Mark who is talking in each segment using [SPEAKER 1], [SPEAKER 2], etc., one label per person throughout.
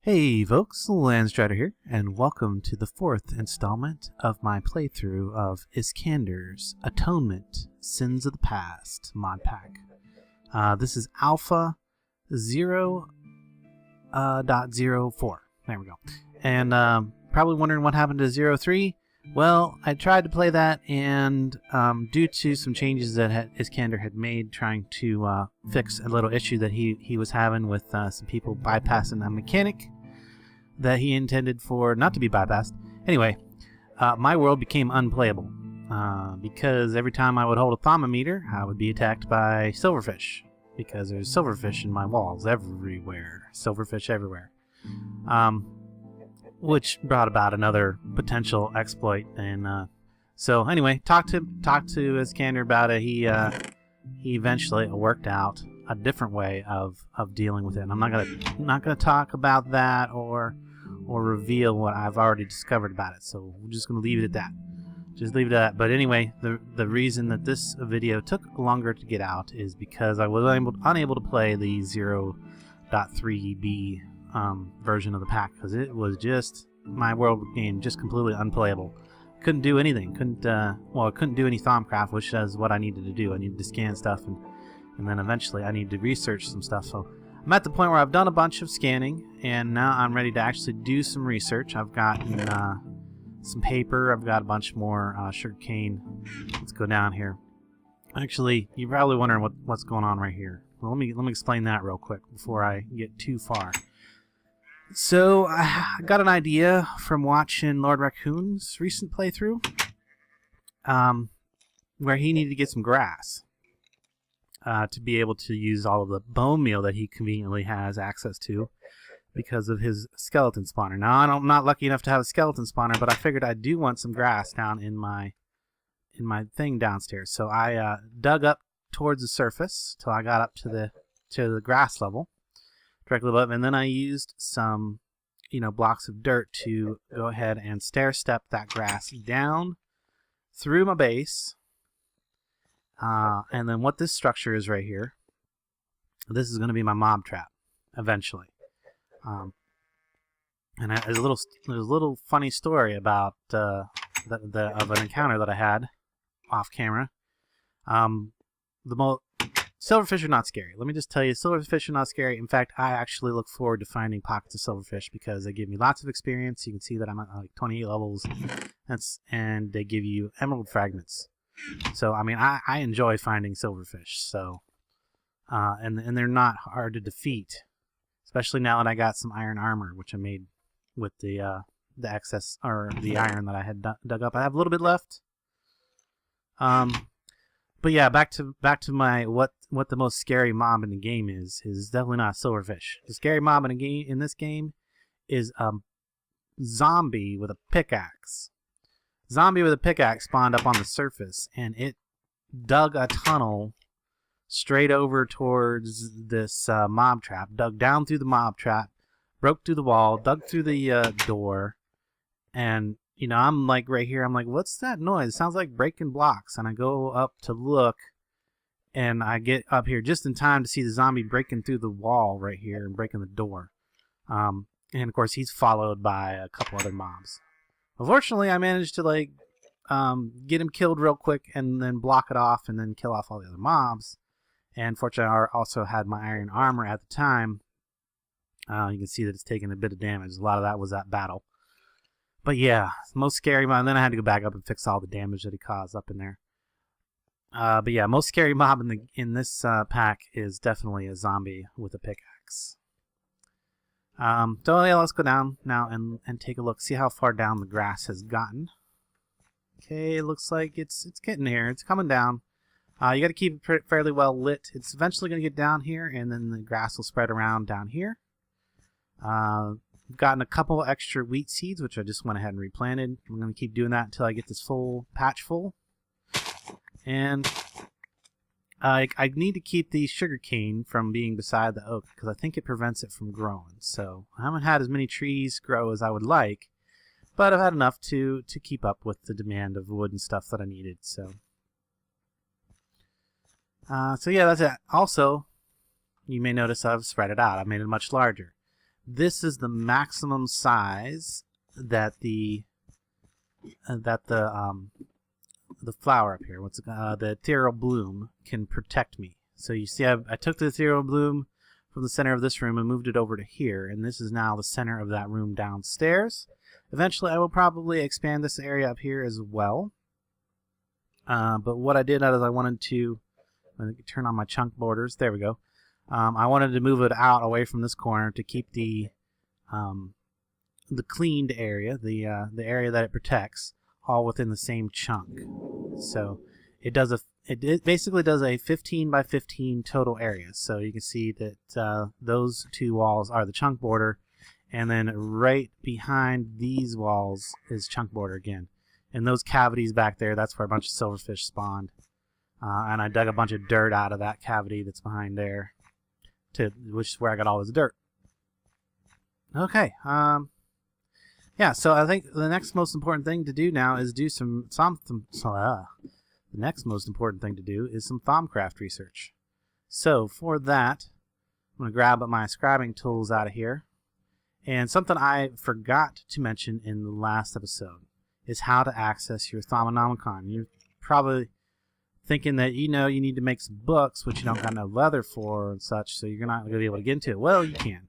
[SPEAKER 1] Hey folks, Landstryder here, and welcome to the fourth installment of my playthrough of Iskandar's Atonement Sins of the Past Modpack. This is Alpha 0.04. There we go. And probably wondering what happened to 0.3. Well, I tried to play that, and due to some changes that Iskandar had made trying to fix a little issue that he was having with some people bypassing a mechanic that he intended for not to be bypassed. Anyway, my world became unplayable because every time I would hold a thermometer, I would be attacked by silverfish because there's silverfish in my walls everywhere. Silverfish everywhere. Which brought about another potential exploit, and so anyway, talked to Iskandar about it. He eventually worked out a different way of dealing with it. And I'm not gonna talk about that or reveal what I've already discovered about it. So we're just gonna leave it at that. Just leave it at that. But anyway, the reason that this video took longer to get out is because I was unable to play the 0.3b version of the pack, because it was just, my world game just completely unplayable. Couldn't do anything. Couldn't do any Thaumcraft, which is what I needed to do. I needed to scan stuff, and then eventually I needed to research some stuff. So I'm at the point where I've done a bunch of scanning, and now I'm ready to actually do some research. I've gotten some paper. I've got a bunch more sugarcane. Let's go down here. Actually, you're probably wondering what's going on right here. Well, let me explain that real quick before I get too far. So I got an idea from watching Lord Raccoon's recent playthrough, where he needed to get some grass to be able to use all of the bone meal that he conveniently has access to because of his skeleton spawner. Now, I'm not lucky enough to have a skeleton spawner, but I figured I do want some grass down in my thing downstairs. So I dug up towards the surface till I got up to the grass level. Directly above, and then I used some, blocks of dirt to go ahead and stair step that grass down through my base. And then what this structure is right here, this is going to be my mob trap eventually. And there's a little funny story about of an encounter that I had off camera. Silverfish are not scary. Let me just tell you, silverfish are not scary. In fact, I actually look forward to finding pockets of silverfish because they give me lots of experience. You can see that I'm at like 28 levels, and they give you emerald fragments. So, I mean, I enjoy finding silverfish. So, and they're not hard to defeat, especially now that I got some iron armor, which I made with the excess, or the iron that I had dug up. I have a little bit left. But yeah, back to my what the most scary mob in the game is definitely not silverfish. The scary mob in this game is a zombie with a pickaxe. Zombie with a pickaxe spawned up on the surface, and it dug a tunnel straight over towards this mob trap. Dug down through the mob trap, broke through the wall, dug through the door, and I'm like right here. I'm like, what's that noise? It sounds like breaking blocks. And I go up to look, and I get up here just in time to see the zombie breaking through the wall right here and breaking the door. And of course, he's followed by a couple other mobs. Unfortunately, I managed to get him killed real quick and then block it off and then kill off all the other mobs. And fortunately, I also had my iron armor at the time. You can see that it's taken a bit of damage. A lot of that was that battle. But yeah, most scary mob. And then I had to go back up and fix all the damage that he caused up in there. But yeah, most scary mob in this pack is definitely a zombie with a pickaxe. So yeah, let's go down now and take a look, see how far down the grass has gotten. Okay, it looks like it's getting here. It's coming down. You got to keep it fairly well lit. It's eventually going to get down here, and then the grass will spread around down here. I've gotten a couple extra wheat seeds, which I just went ahead and replanted. I'm going to keep doing that until I get this full patch full. And I need to keep the sugarcane from being beside the oak because I think it prevents it from growing. So I haven't had as many trees grow as I would like, but I've had enough to keep up with the demand of wood and stuff that I needed. So yeah, that's it. Also, you may notice I've spread it out. I've made it much larger. this is the maximum size that the flower up here, the ethereal bloom, can protect me. So you see, I took the ethereal bloom from the center of this room and moved it over to here, and this is now the center of that room downstairs. Eventually, I will probably expand this area up here as well. But what I did is I wanted to turn on my chunk borders. There we go. I wanted to move it out away from this corner to keep the cleaned area, the area that it protects, all within the same chunk. So it basically does a 15 by 15 total area. So you can see that those two walls are the chunk border, and then right behind these walls is chunk border again. And those cavities back there, that's where a bunch of silverfish spawned. And I dug a bunch of dirt out of that cavity that's behind there, which is where I got all this dirt. Okay. Yeah, so I think the next most important thing to do now is do the next most important thing to do is some Thaumcraft research. So for that, I'm going to grab my scribing tools out of here. And something I forgot to mention in the last episode is how to access your Thaumonomicon. You're probably thinking that you need to make some books, which you don't got no leather for and such, so you're not going to be able to get into it. Well, you can.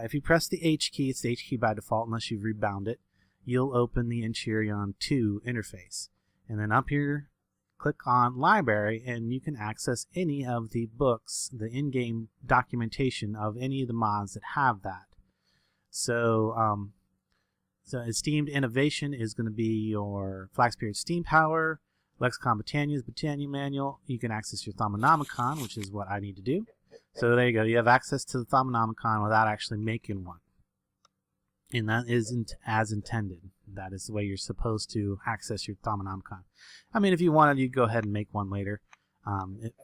[SPEAKER 1] If you press the H key, it's the H key by default unless you've rebound it, you'll open the Enchirion 2 interface. And then up here, click on Library, and you can access any of the books, the in-game documentation of any of the mods that have that. So, Esteemed Innovation is going to be your Flag Spirit Steam Power, Lexicon Botania's Botania Manual. You can access your Thaumonomicon, which is what I need to do. So there you go. You have access to the Thaumonomicon without actually making one. And that isn't as intended. That is the way you're supposed to access your Thaumonomicon. I mean, if you wanted, you'd go ahead and make one later.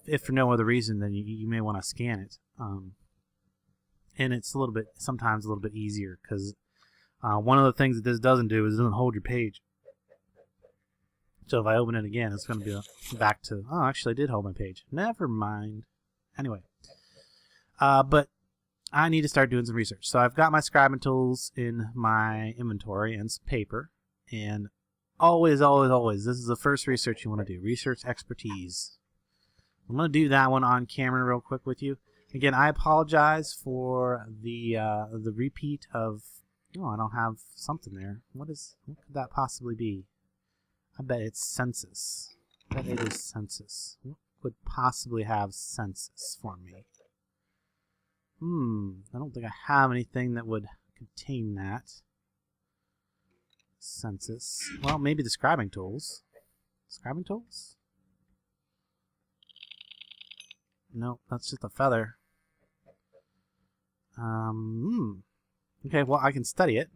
[SPEAKER 1] If for no other reason, then you may want to scan it. And it's sometimes a little bit easier, because one of the things that this doesn't do is it doesn't hold your page. So if I open it again, it's going to be back to, oh, actually I did hold my page. Never mind. Anyway. But I need to start doing some research. So I've got my scribing tools in my inventory and some paper. And always, this is the first research you want to do. Research expertise. I'm going to do that one on camera real quick with you. Again, I apologize for the repeat of, oh, I don't have something there. What could that possibly be? I bet it's census. I bet it is census. What would possibly have census for me? I don't think I have anything that would contain that. Census. Well, maybe the scribing tools. Scribing tools? No, that's just a feather. Okay, well, I can study it.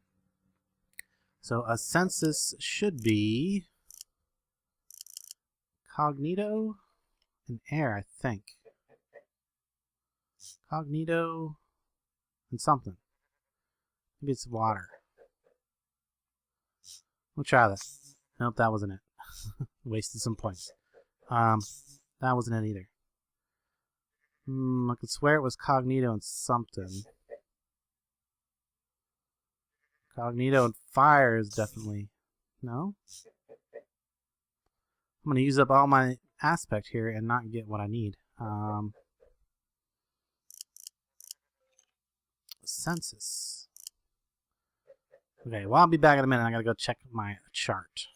[SPEAKER 1] So a census should be cognito and air, I think. Cognito and something. Maybe it's water. We'll try this. Nope, that wasn't it. Wasted some points. That wasn't it either. I could swear it was cognito and something. Cognito and fire is definitely... No? I'm going to use up all my aspect here and not get what I need. Census. Okay, well, I'll be back in a minute. I got to go check my chart.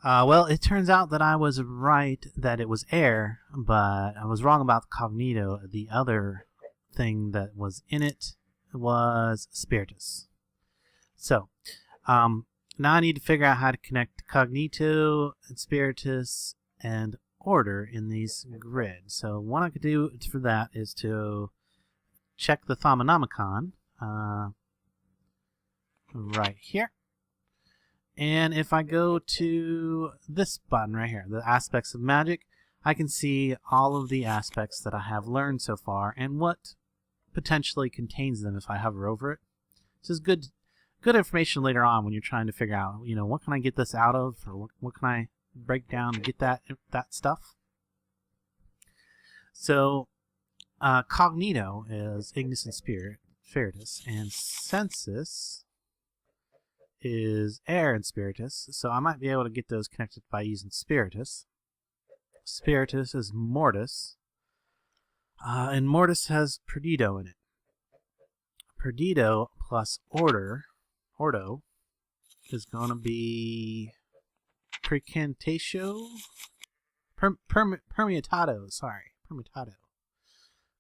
[SPEAKER 1] Well, it turns out that I was right that it was air, but I was wrong about cognito. The other thing that was in it was spiritus. So, now I need to figure out how to connect cognito and spiritus and order in these grids. So what I could do for that is to check the Thaumonomicon right here. And if I go to this button right here, the aspects of magic, I can see all of the aspects that I have learned so far and what potentially contains them if I hover over it. This is good information later on when you're trying to figure out, what can I get this out of, or what can I break down to get that stuff. So Cognito is Ignis and Spiritus, and Sensus is Air and Spiritus, so I might be able to get those connected by using Spiritus. Spiritus is Mortis, and Mortis has Perdido in it. Perdido plus Ordo is going to be Percantatio? Permutado, sorry. Permutado.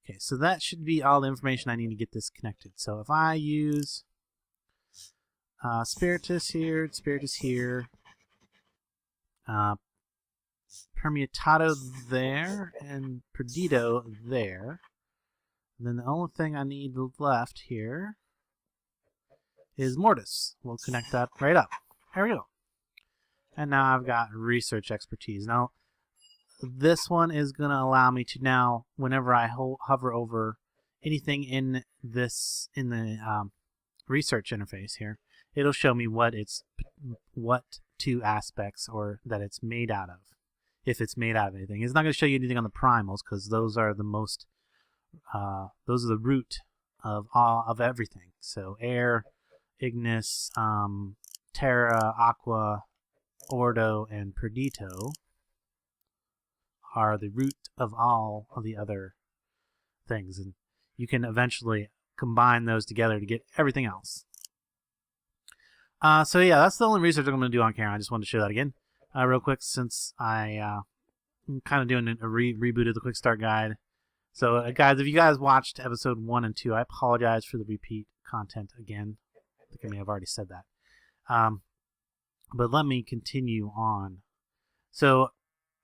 [SPEAKER 1] Okay, so that should be all the information I need to get this connected. So if I use Spiritus here, Permutado there, and Perdido there, then the only thing I need left here is Mortis. We'll connect that right up. There we go. And now I've got research expertise. Now, this one is going to allow me to now, whenever I hover over anything in the research interface here, it'll show me what two aspects or that it's made out of. If it's made out of anything, it's not going to show you anything on the primals because those are the most, those are the root of everything. So air, ignis, terra, aqua, ordo, and perdito are the root of all of the other things, and you can eventually combine those together to get everything else. So yeah, that's the only research I'm going to do on camera. I just wanted to show that again real quick since I'm kind of doing a reboot of the quick start guide. So guys, if you guys watched episode 1 and 2, I apologize for the repeat content again. I think I may have already said that. But let me continue on. So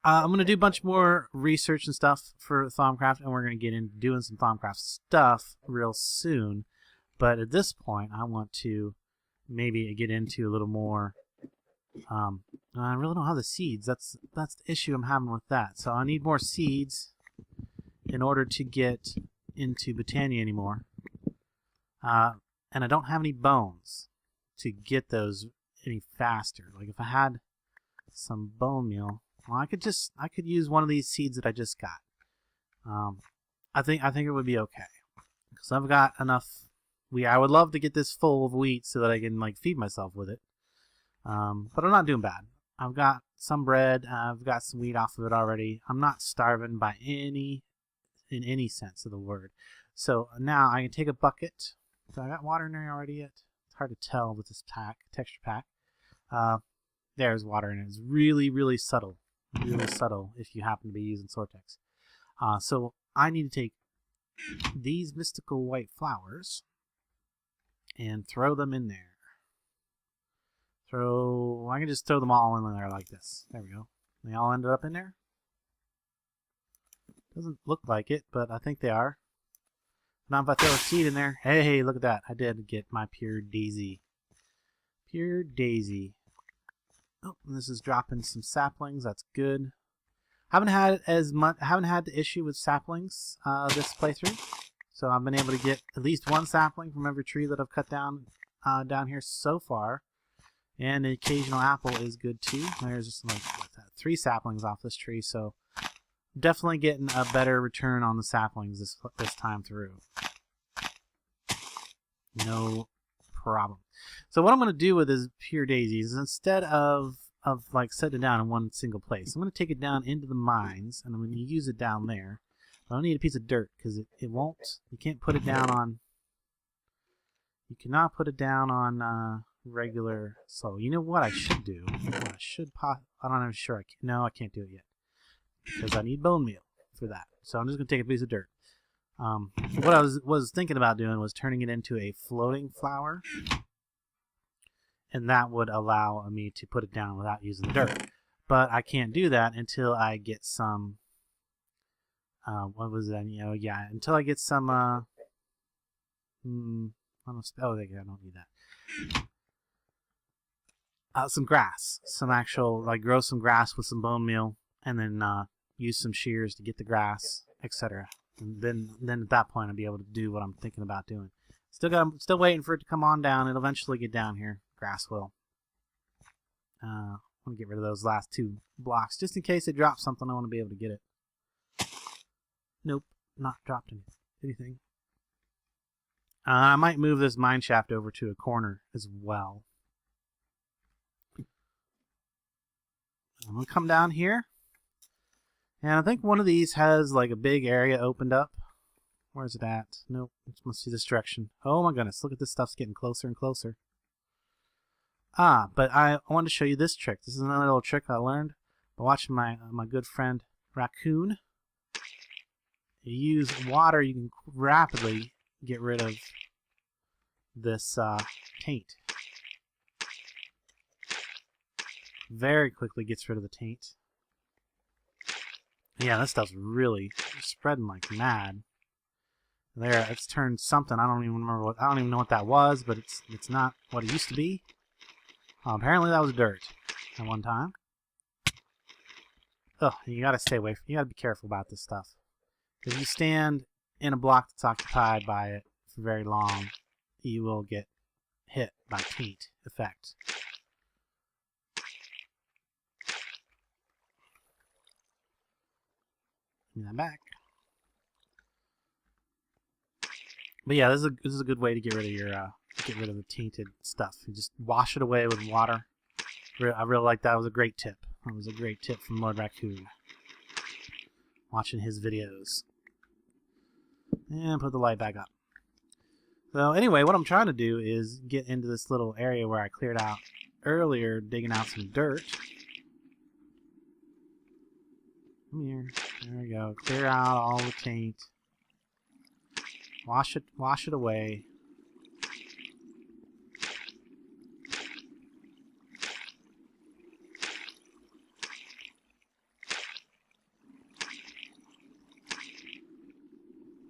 [SPEAKER 1] I'm going to do a bunch more research and stuff for Thaumcraft, and we're going to get into doing some Thaumcraft stuff real soon. But at this point, I want to maybe get into a little more. I really don't have the seeds. That's the issue I'm having with that. So I need more seeds in order to get into Botania anymore. And I don't have any bones to get those any faster. Like if I had some bone meal, well, I could use one of these seeds that I just got. I think it would be okay because I've got enough. I would love to get this full of wheat so that I can like feed myself with it. But I'm not doing bad. I've got some bread. I've got some wheat off of it already. I'm not starving in any sense of the word. So now I can take a bucket. So I got water in there already yet? It's hard to tell with this texture pack. There's water in it. It's really, really subtle. Really subtle if you happen to be using Sortex. So I need to take these mystical white flowers and throw them in there. I can just throw them all in there like this. There we go. They all ended up in there. Doesn't look like it, but I think they are. Now if I throw a seed in there, hey, look at that. I did get my pure daisy. Pure daisy. Oh, and this is dropping some saplings. That's good. Haven't had the issue with saplings this playthrough. So I've been able to get at least one sapling from every tree that I've cut down here so far. And the occasional apple is good too. There's just like 3 saplings off this tree, so definitely getting a better return on the saplings this time through. No problem. So what I'm going to do with this pure daisies is instead of like setting it down in one single place, I'm going to take it down into the mines, and I'm going to use it down there. I don't need a piece of dirt because it won't. You can't put it down on. You cannot put it down on regular. So you know what I should do? I'm not even sure. No, I can't do it yet because I need bone meal for that. So I'm just going to take a piece of dirt. What I was thinking about doing was turning it into a floating flower, and that would allow me to put it down without using the dirt. But I can't do that until I get some. What was it? Yeah, until I get some. I don't need that. Some grass, some actual grow some grass with some bone meal, and then use some shears to get the grass, etc. And then at that point I'll be able to do what I'm thinking about doing. Still waiting for it to come on down. It'll eventually get down here. Grass will. I want to get rid of those last 2 blocks just in case it drops something. I want to be able to get it. Nope, not dropped anything. I might move this mine shaft over to a corner as well. I'm going to come down here. And I think one of these has like a big area opened up. Where's it at? Nope, it must be this direction. Oh my goodness, look at this stuff's getting closer and closer. But I wanted to show you this trick. This is another little trick I learned by watching my good friend Raccoon. You use water, you can rapidly get rid of this taint. Very quickly gets rid of the taint. Yeah, this stuff's really spreading like mad. There, it's turned something. I don't even remember what. I don't even know what that was, but it's not what it used to be. Apparently, that was dirt at one time. Ugh, you gotta stay away. You gotta be careful about this stuff. If you stand in a block that's occupied by it for very long, you will get hit by taint effect. Give me that back. But yeah, this is a good way to get rid of the tainted stuff. You just wash it away with water. I really like that. It was a great tip. That was a great tip from Lord Raccoon. Watching his videos. And put the light back up. So anyway, what I'm trying to do is get into this little area where I cleared out earlier, digging out some dirt. Come here. There we go. Clear out all the taint. Wash it away.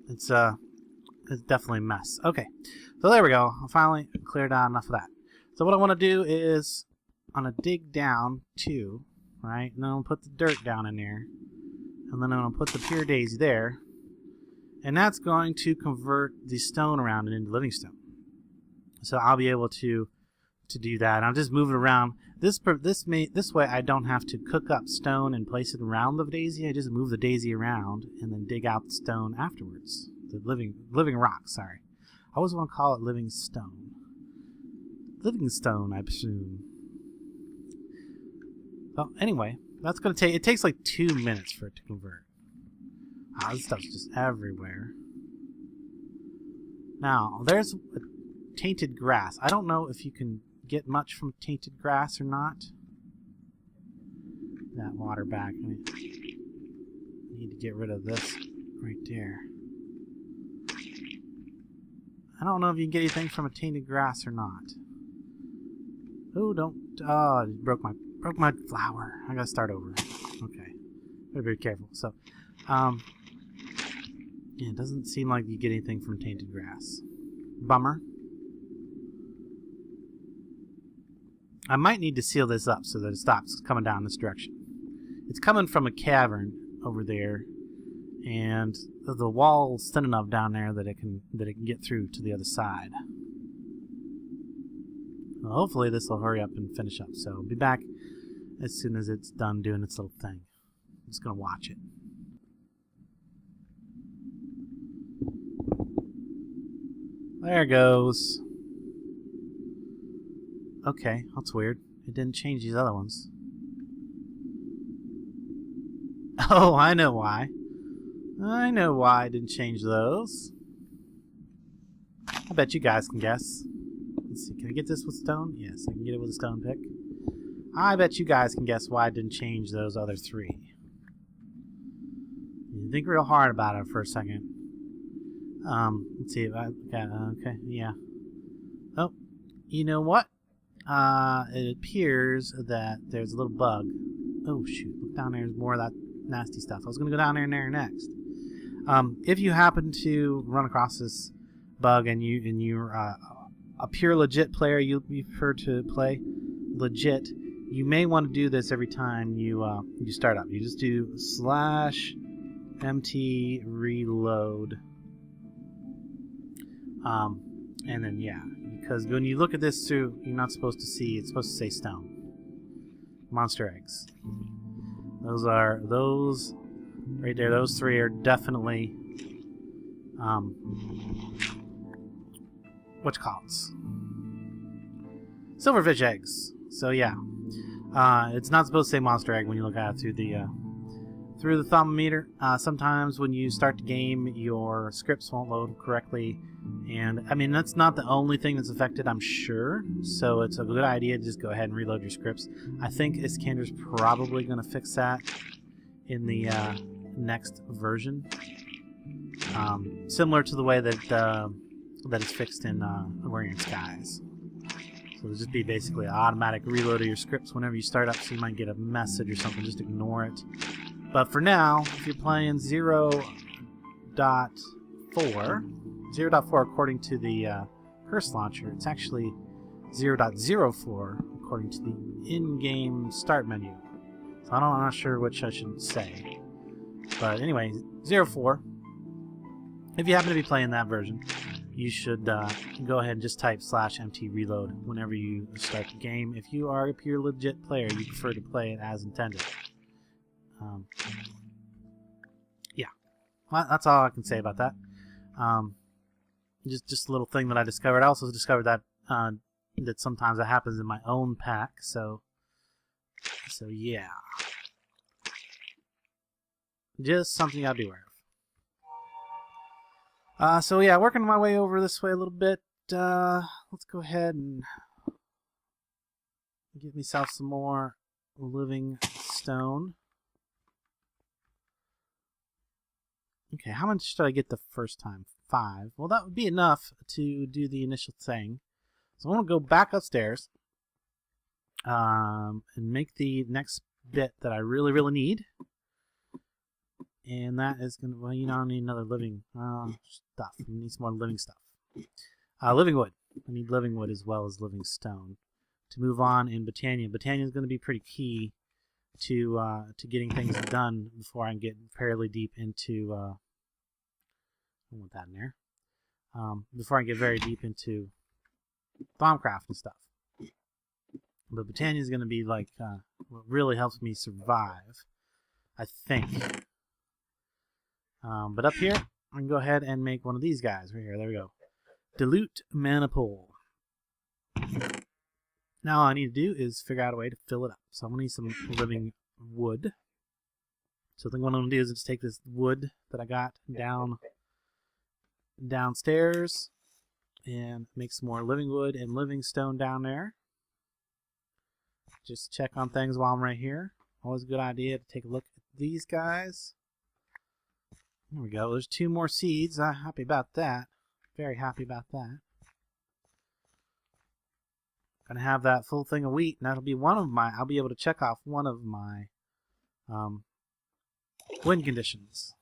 [SPEAKER 1] It's definitely a mess. Okay, so there we go. I finally cleared out enough of that. So what I want to do is I'm gonna dig down too, right? And then I'll put the dirt down in there, and then I'm gonna put the pure daisy there, and that's going to convert the stone around it into living stone. So I'll be able to do that. I'm just moving around. This way I don't have to cook up stone and place it around the daisy. I just move the daisy around and then dig out the stone afterwards. The living rock, sorry. I always want to call it living stone. Living stone, I presume. Well, anyway, that's gonna take. It takes like 2 minutes for it to convert. This stuff's just everywhere. Now, there's a tainted grass. I don't know if you can get much from tainted grass or not. That water back. I need to get rid of this right there. I don't know if you can get anything from a tainted grass or not. Oh, don't! Oh, I broke my flower. I gotta start over. Okay, better be very careful. So, yeah, it doesn't seem like you get anything from tainted grass. Bummer. I might need to seal this up so that it stops coming down this direction. It's coming from a cavern over there, and the wall's thin enough down there that it can get through to the other side. Well, hopefully this will hurry up and finish up. So I'll be back as soon as it's done doing its little thing. I'm just gonna watch it. There it goes. Okay, that's weird. It didn't change these other ones. Oh, I know why. I know why I didn't change those. I bet you guys can guess. Let's see, can I get this with stone? Yes, I can get it with a stone pick. I bet you guys can guess why I didn't change those other three. You think real hard about it for a second. Let's see if I got, okay, yeah. Oh, you know what? It appears that there's a little bug. Oh shoot, look down there, there's more of that nasty stuff. I was going to go down there next. If you happen to run across this bug and you're a pure legit player, you prefer to play legit, you may want to do this every time you start up. You just do /mt reload. And then yeah, because when you look at this through, you're not supposed to see, it's supposed to say stone. Monster eggs. Those right there, those three are definitely whatchalls? Silverfish eggs. So yeah, it's not supposed to say monster egg when you look at it through the thermometer. Sometimes when you start the game, your scripts won't load correctly, and I mean that's not the only thing that's affected, I'm sure. So it's a good idea to just go ahead and reload your scripts. I think Iskandar's probably going to fix that in the next version, similar to the way that that is fixed in Warring Skies. So it'll just be basically an automatic reload of your scripts whenever you start up, so you might get a message or something. Just ignore it. But for now, if you're playing 0.4 according to the Curse Launcher, it's actually 0.04 according to the in-game start menu. So I'm not sure which I should say. But anyway, 0.4. If you happen to be playing that version, you should go ahead and just type /mt reload whenever you start the game. If you are a pure legit player, you prefer to play it as intended. Yeah, well, that's all I can say about that. Just a little thing that I discovered. I also discovered that that sometimes that happens in my own pack. So yeah, just something you gotta be aware of. So yeah, working my way over this way a little bit. Let's go ahead and give myself some more living stone. Okay, how much did I get the first time? 5. Well, that would be enough to do the initial thing. So I want to go back upstairs and make the next bit that I really need. And that is going to, well, I need another living stuff. I need some more living stuff. Living wood. I need living wood as well as living stone to move on in Botania. Botania is going to be pretty key to getting things done before I can get fairly deep into I don't want that in there. Before I get very deep into Thaumcraft and stuff. But Botania is going to be like what really helps me survive, I think. But up here, I can go ahead and make one of these guys right here. There we go. Dilute mana pool. Now all I need to do is figure out a way to fill it up. So I'm going to need some living wood. So I think what I'm going to do is just take this wood that I got downstairs and make some more living wood and living stone down there. Just check on things while I'm right here. Always a good idea to take a look at these guys. There we go. There's 2 more seeds. I'm happy about that. Very happy about that. Gonna have that full thing of wheat, and that'll be one of my. I'll be able to check off one of my win conditions.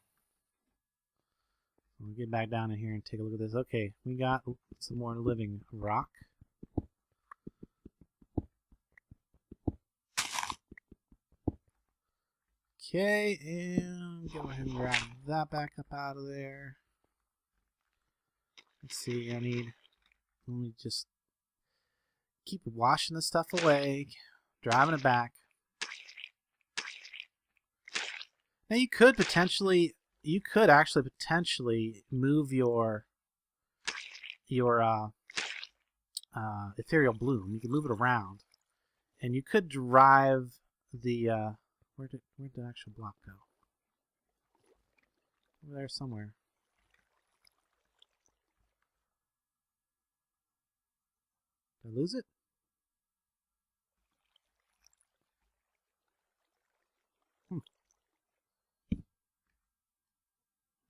[SPEAKER 1] We'll get back down in here and take a look at this. Okay, we got some more living rock. Okay, and go ahead and grab that back up out of there. Let's see, let me just keep washing this stuff away, driving it back. Now you could actually potentially move your ethereal bloom. You can move it around, and you could drive the where'd the actual block go? Over there somewhere. Did I lose it?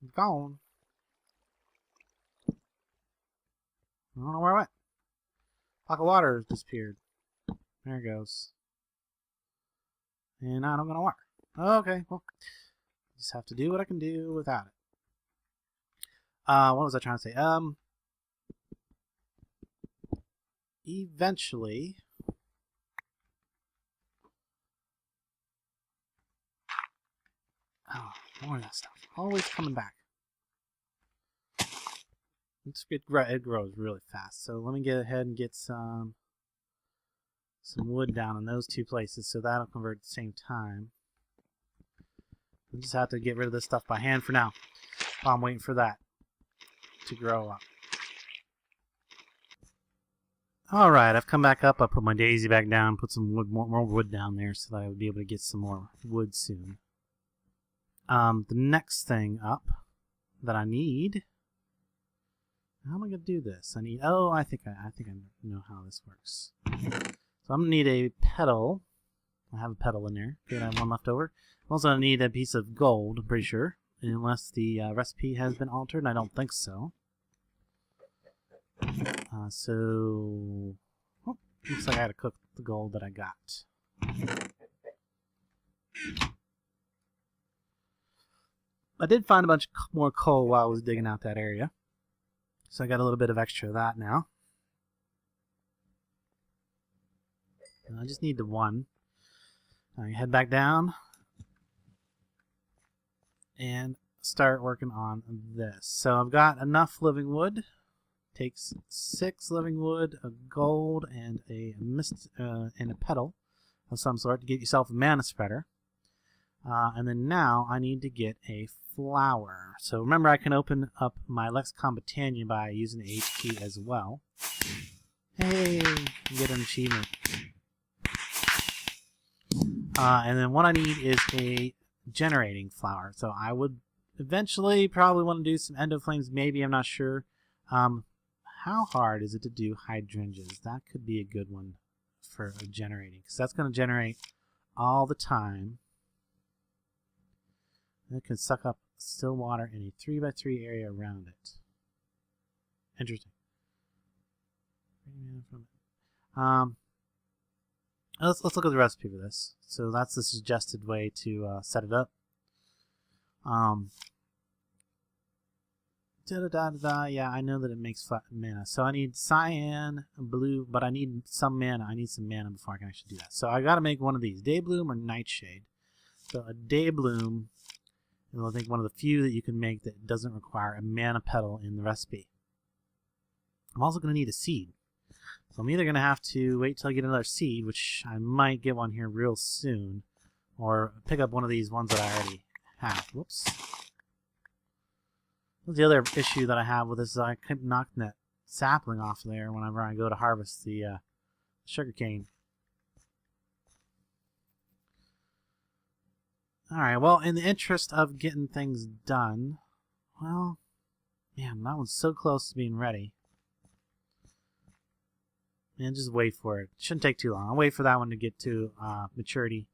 [SPEAKER 1] It's gone. I don't know where I went. Block of water has disappeared. There it goes. And I don't gonna water. Okay, well, just have to do what I can do without it. What was I trying to say? Eventually, oh, more of that stuff. Always coming back. It grows really fast. So let me get ahead and get some wood down in those 2 places, so that'll convert at the same time. I just have to get rid of this stuff by hand for now while I'm waiting for that. to grow up. Alright, I've come back up. I put my daisy back down, put some wood, more wood down there so that I would be able to get some more wood soon. The next thing up that I need... How am I going to do this? I need... Oh, I think I know how this works. So I'm going to need a petal. I have a petal in there. Good, I have one left over. I'm also going to need a piece of gold, I'm pretty sure. Unless the recipe has been altered, and I don't think so. So... Oh, looks like I had to cook the gold that I got. I did find a bunch more coal while I was digging out that area. So I got a little bit of extra of that now. And I just need the one. I head back down and start working on this. So I've got enough living wood. Takes 6 living wood, a gold, and a mist and a petal of some sort to get yourself a mana spreader. And then now I need to get a flower. So remember, I can open up my Lexicon Botania by using the H key as well. Hey, get an achievement. And then what I need is a generating flower. So I would eventually probably want to do some End of Flames, maybe, I'm not sure. How hard is it to do hydrangeas? That could be a good one for generating, because that's going to generate all the time. And it can suck up still water in a 3x3 area around it. Interesting. Let's look at the recipe for this. So that's the suggested way to set it up. Yeah, I know that it makes flat mana. So I need cyan, blue, but I need some mana. I need some mana before I can actually do that. So I got to make one of these, Daybloom or Nightshade. So a Daybloom is I think one of the few that you can make that doesn't require a mana petal in the recipe. I'm also going to need a seed. So I'm either going to have to wait till I get another seed, which I might get one here real soon, or pick up one of these ones that I already have. Whoops. The other issue that I have with this is I keep knocking that sapling off there whenever I go to harvest the sugarcane. Alright, well, in the interest of getting things done, well, man, that one's so close to being ready. And just wait for it. Shouldn't take too long. I'll wait for that one to get to maturity,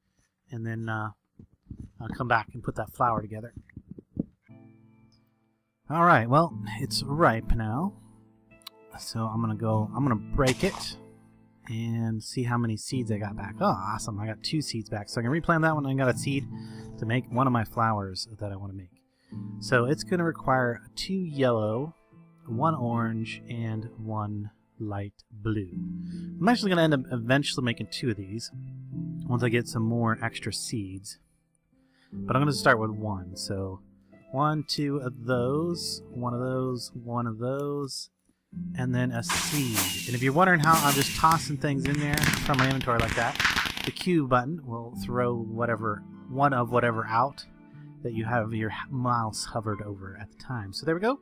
[SPEAKER 1] and then I'll come back and put that flower together. Alright, well, it's ripe now. So I'm gonna break it and see how many seeds I got back. Oh, awesome. I got 2 seeds back. So I can replant that one, and I got a seed to make one of my flowers that I want to make. So it's going to require 2 yellow, 1 orange, and 1 light blue. I'm actually going to end up eventually making 2 of these once I get some more extra seeds. But I'm going to start with 1. So 1, 2 of those, 1 of those, 1 of those, and then a seed. And if you're wondering how I'm just tossing things in there from my inventory like that, the Q button will throw one of whatever out that you have your mouse hovered over at the time. So there we go.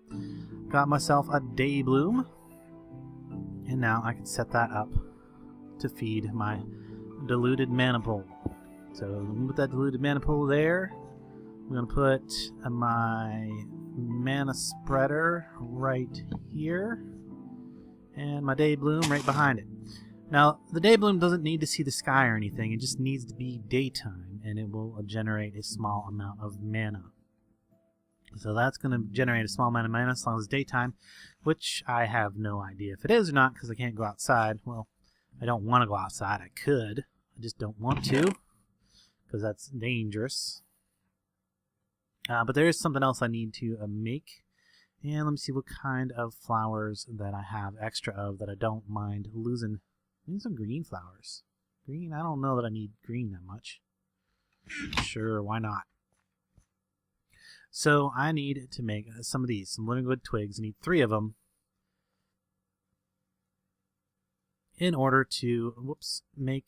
[SPEAKER 1] Got myself a Daybloom. And now I can set that up to feed my diluted mana pool. So I'm going to put that diluted mana pool there. I'm going to put my mana spreader right here. And my Daybloom right behind it. Now, the Daybloom doesn't need to see the sky or anything. It just needs to be daytime, and it will generate a small amount of mana. So that's going to generate a small amount of mana as long as it's daytime, which I have no idea if it is or not because I can't go outside. Well, I don't want to go outside. I could. I just don't want to because that's dangerous. But there is something else I need to make. And let me see what kind of flowers that I have extra of that I don't mind losing. I need some green flowers. Green? I don't know that I need green that much. Sure, why not? So I need to make some of these, some living wood twigs. I need 3 of them in order to, make,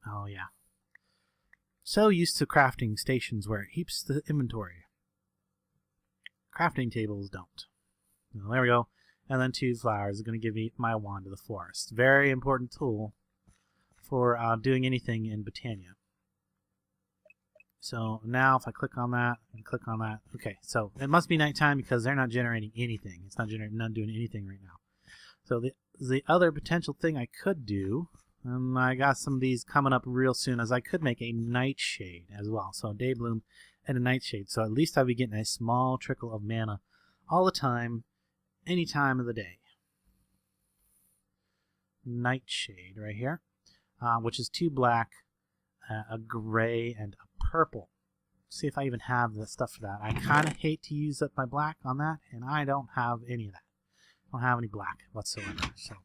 [SPEAKER 1] oh yeah. So used to crafting stations where it heaps the inventory. Crafting tables don't. There we go. And then 2 flowers is going to give me my wand of the forest. Very important tool for doing anything in Botania. So now if I click on that and click on that, okay, so it must be nighttime because they're not generating anything. It's not doing anything right now. So the other potential thing I could do, and I got some of these coming up real soon, is I could make a nightshade as well. So a day bloom and a nightshade. So at least I'll be getting a small trickle of mana all the time, any time of the day. Nightshade right here, which is 2 black, a gray, and a purple. See if I even have the stuff for that. I kind of hate to use up my black on that, and I don't have any of that. I don't have any black whatsoever. So,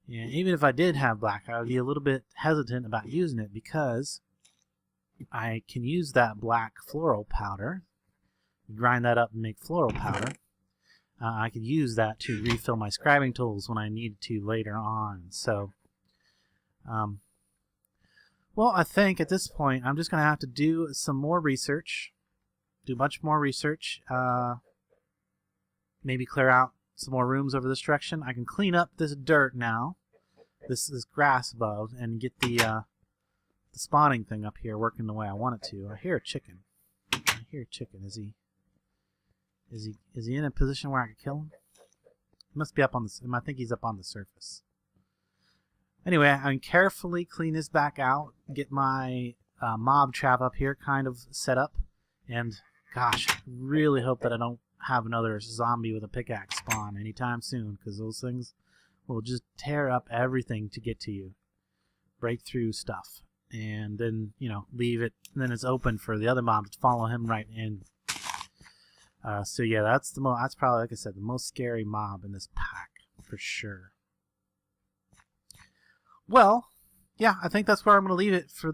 [SPEAKER 1] yeah, even if I did have black, I would be a little bit hesitant about using it because I can use that black floral powder, grind that up and make floral powder. I could use that to refill my scribing tools when I need to later on. So, well, I think at this point I'm just going to have to do some more research, do much more research, maybe clear out some more rooms over this direction. I can clean up this dirt now, this grass above, and get the spawning thing up here working the way I want it to. I hear a chicken. I hear a chicken. Is he in a position where I could kill him? He must be up on the. I think he's up on the surface. Anyway, I can carefully clean this back out, get my mob trap up here kind of set up, and gosh, really hope that I don't have another zombie with a pickaxe spawn anytime soon, because those things will just tear up everything to get to you, break through stuff, and then, you know, leave it, and then it's open for the other mob to follow him right in. So yeah, that's probably, like I said, the most scary mob in this pack for sure. Well, yeah, I think that's where I'm going to leave it for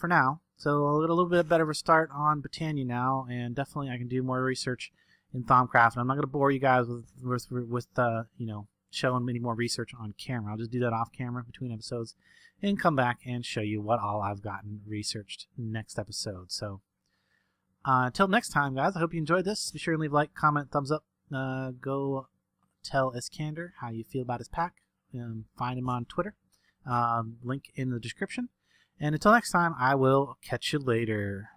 [SPEAKER 1] now. So I'll get a little bit better of a start on Botania now, and definitely I can do more research in Thaumcraft. And I'm not going to bore you guys with you know, showing any more research on camera. I'll just do that off camera between episodes, and come back and show you what all I've gotten researched next episode. So until next time, guys, I hope you enjoyed this. Be sure to leave a like, comment, thumbs up. Go tell Iskandar how you feel about his pack. Find him on Twitter. Link in the description. And until next time, I will catch you later.